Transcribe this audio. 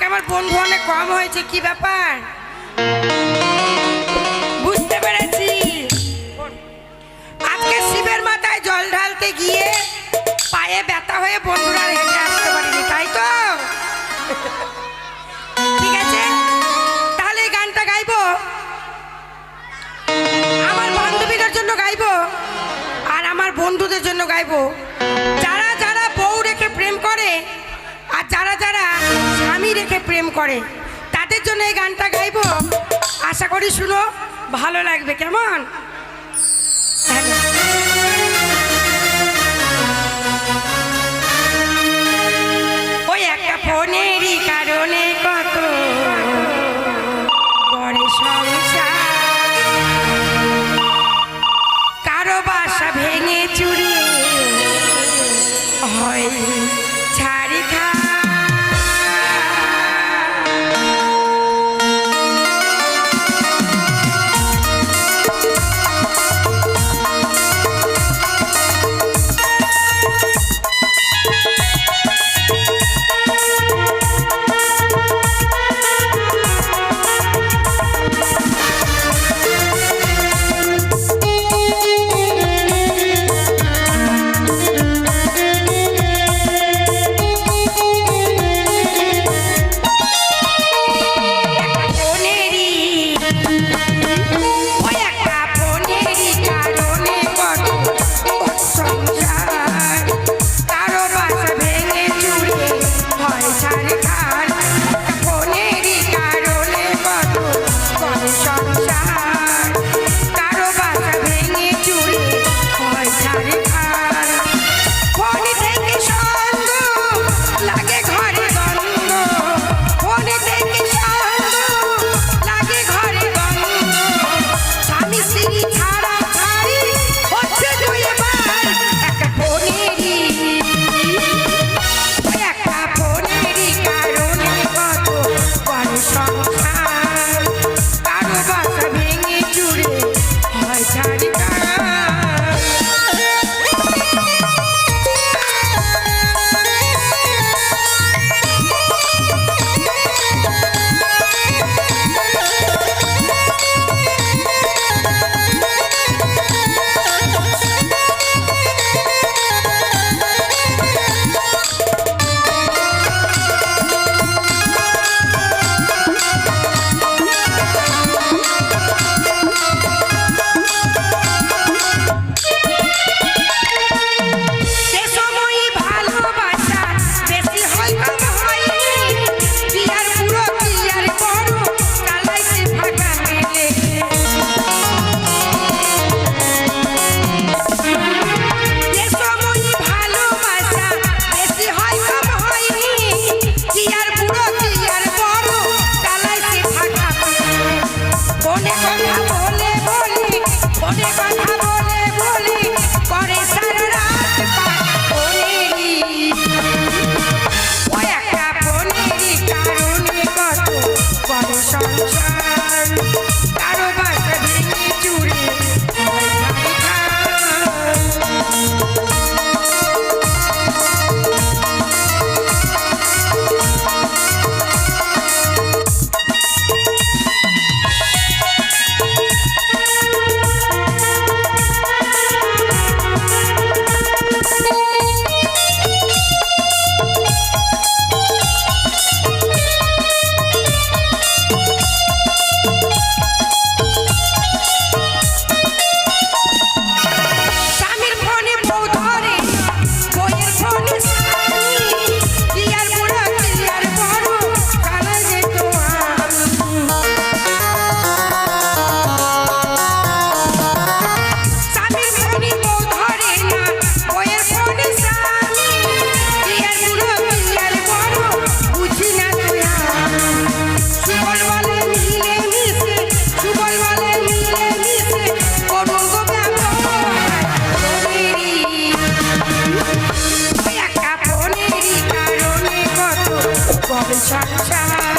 আমার বন্ধু অনেক কম হয়েছে, কি ব্যাপার বুঝতে পেরেছি। আজকে শিবের মাথায় জল ঢালতে গিয়ে পায়ে ব্যথা হয়ে বন্ধুরা হেঁটে আসতে পারিনি, তাই তো? ঠিক আছে, তাহলে এই গানটা গাইবো, আমার বান্ধবীদের জন্য গাইবো আর আমার বন্ধুদের জন্য গাইবো। যারা যারা বউ রেখে প্রেম করে আর যারা যারা স্বামী রেখে প্রেম করে তাদের জন্য এই গানটা গাইবো। আশা করি শুনো, ভালো লাগবে। কেমন? ওই একটা ফোনেরই কারণে কত করে সংসার, কারো বাসা ভেঙে চুরিয়ে হয় ছাড়ি খা। সংসার